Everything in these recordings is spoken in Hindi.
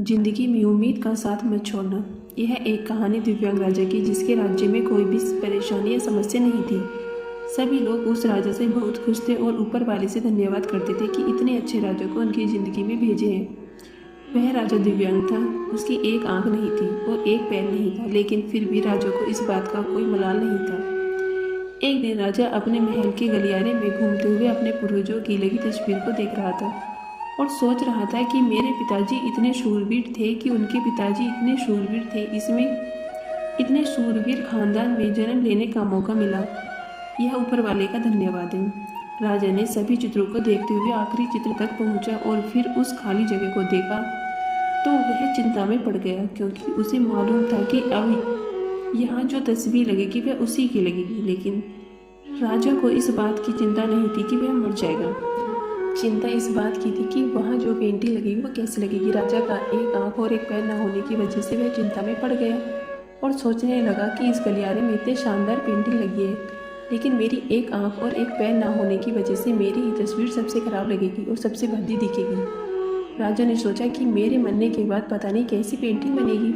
जिंदगी में उम्मीद का साथ मत छोड़ना। यह एक कहानी दिव्यांग राजा की, जिसके राज्य में कोई भी परेशानी या समस्या नहीं थी। सभी लोग उस राजा से बहुत खुश थे और ऊपर वाले से धन्यवाद करते थे कि इतने अच्छे राजा को उनकी ज़िंदगी में भेजे हैं। वह राजा दिव्यांग था। उसकी एक आंख नहीं थी और एक पैर नहीं था, लेकिन फिर भी राजा को इस बात का कोई मलाल नहीं था। एक दिन राजा अपने महल के गलियारे में घूमते हुए अपने पूर्वजों की लगी तस्वीर को देख रहा था और सोच रहा था कि मेरे पिताजी इतने शूरवीर थे कि उनके पिताजी इतने शूरवीर थे, इसमें इतने शूरवीर खानदान में जन्म लेने का मौका मिला। यह ऊपर वाले का धन्यवाद है। राजा ने सभी चित्रों को देखते हुए आखिरी चित्र तक पहुंचा और फिर उस खाली जगह को देखा तो वह चिंता में पड़ गया, क्योंकि उसे मालूम था कि अब यहाँ जो तस्वीर लगेगी वह उसी की लगेगी। लेकिन राजा को इस बात की चिंता नहीं थी कि वह मर जाएगा। चिंता इस बात की थी कि वहाँ जो पेंटिंग लगेगी वो कैसे लगेगी। राजा का एक आंख और एक पैर न होने की वजह से वह चिंता में पड़ गया और सोचने लगा कि इस गलियारे में इतने शानदार पेंटिंग लगी है, लेकिन मेरी एक आंख और एक पैर ना होने की वजह से मेरी ही तस्वीर सबसे खराब लगेगी और सबसे भद्दी दिखेगी। राजा ने सोचा कि मेरे मरने के बाद पता नहीं कैसी पेंटिंग बनेगी,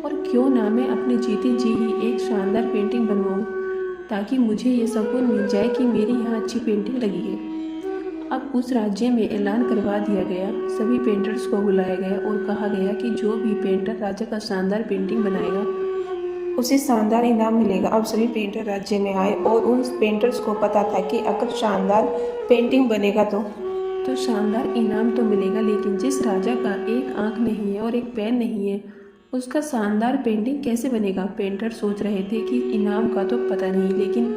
और क्यों ना मैं अपने जीते जी ही एक शानदार पेंटिंग बनवाऊँ, ताकि मुझे ये सुकून मिल जाए कि मेरी यहाँ अच्छी पेंटिंग लगी है। अब उस राज्य में ऐलान करवा दिया गया। सभी पेंटर्स को बुलाया गया और कहा गया कि जो भी पेंटर राजा का शानदार पेंटिंग बनाएगा उसे शानदार इनाम मिलेगा। अब सभी पेंटर राज्य में आए और उन पेंटर्स को पता था कि अगर शानदार पेंटिंग बनेगा तो शानदार इनाम तो मिलेगा, लेकिन जिस राजा का एक आंख नहीं है और एक पैर नहीं है उसका शानदार पेंटिंग कैसे बनेगा। पेंटर सोच रहे थे कि इनाम का तो पता नहीं, लेकिन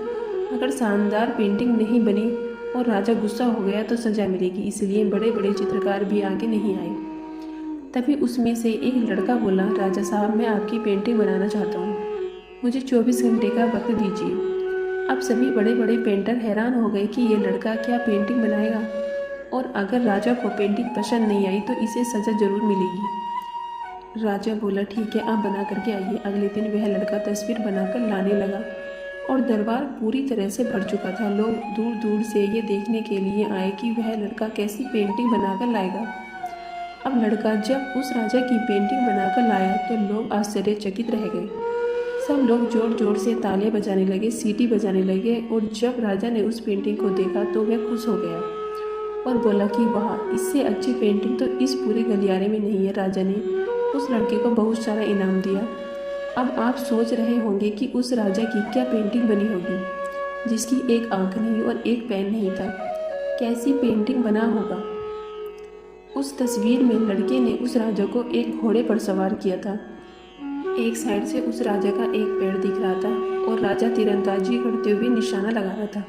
अगर शानदार पेंटिंग नहीं बनी और राजा गुस्सा हो गया तो सज़ा मिलेगी, इसलिए बड़े बड़े चित्रकार भी आगे नहीं आए। तभी उसमें से एक लड़का बोला, राजा साहब, मैं आपकी पेंटिंग बनाना चाहता हूँ, मुझे 24 घंटे का वक्त दीजिए। अब सभी बड़े बड़े पेंटर हैरान हो गए कि ये लड़का क्या पेंटिंग बनाएगा, और अगर राजा को पेंटिंग पसंद नहीं आई तो इसे सज़ा जरूर मिलेगी। राजा बोला, ठीक है, आप बना करके आइए। अगले दिन वह लड़का तस्वीर बनाकर लाने लगा और दरबार पूरी तरह से भर चुका था। लोग दूर दूर से ये देखने के लिए आए कि वह लड़का कैसी पेंटिंग बनाकर लाएगा। अब लड़का जब उस राजा की पेंटिंग बनाकर लाया तो लोग आश्चर्यचकित रह गए। सब लोग जोर जोर से तालियां बजाने लगे, सीटी बजाने लगे, और जब राजा ने उस पेंटिंग को देखा तो वह खुश हो गया और बोला कि वाह, इससे अच्छी पेंटिंग तो इस पूरे गलियारे में नहीं है। राजा ने उस लड़के को बहुत सारा इनाम दिया। अब आप सोच रहे होंगे कि उस राजा की क्या पेंटिंग बनी होगी, जिसकी एक आंख नहीं और एक पैर नहीं था। कैसी पेंटिंग बना होगा। उस तस्वीर में लड़के ने उस राजा को एक घोड़े पर सवार किया था। एक साइड से उस राजा का एक पैर दिख रहा था और राजा तीरंदाजी करते हुए निशाना लगा रहा था।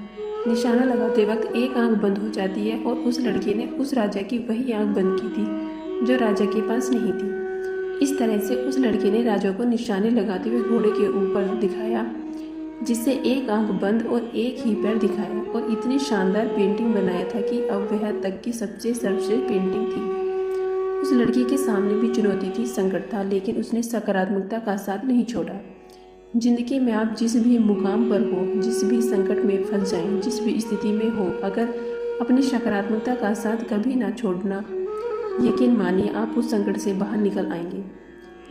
निशाना लगाते वक्त एक आंख बंद हो जाती है और उस लड़के ने उस राजा की वही आंख बंद की थी जो राजा के पास नहीं थी। इस तरह से उस लड़के ने राजा को निशाने लगाते हुए घोड़े के ऊपर दिखाया, जिससे एक आंख बंद और एक ही पैर दिखाया, और इतनी शानदार पेंटिंग बनाया था कि अब वह तक की सबसे सर्वश्रेष्ठ पेंटिंग थी। उस लड़की के सामने भी चुनौती थी, संकट था, लेकिन उसने सकारात्मकता का साथ नहीं छोड़ा। जिंदगी में आप जिस भी मुकाम पर हो, जिस भी संकट में फंस जाएं, जिस भी स्थिति में हो, अगर अपनी सकारात्मकता का साथ कभी ना छोड़ना, यकीन मानिए आप उस संकट से बाहर निकल आएंगे।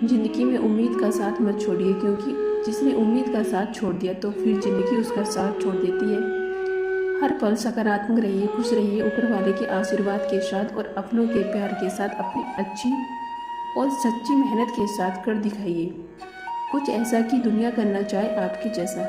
ज़िंदगी में उम्मीद का साथ मत छोड़िए, क्योंकि जिसने उम्मीद का साथ छोड़ दिया तो फिर ज़िंदगी उसका साथ छोड़ देती है। हर पल सकारात्मक रहिए, खुश रहिए, ऊपर वाले के आशीर्वाद के साथ और अपनों के प्यार के साथ अपनी अच्छी और सच्ची मेहनत के साथ कर दिखाइए कुछ ऐसा कि दुनिया करना चाहे आपके जैसा।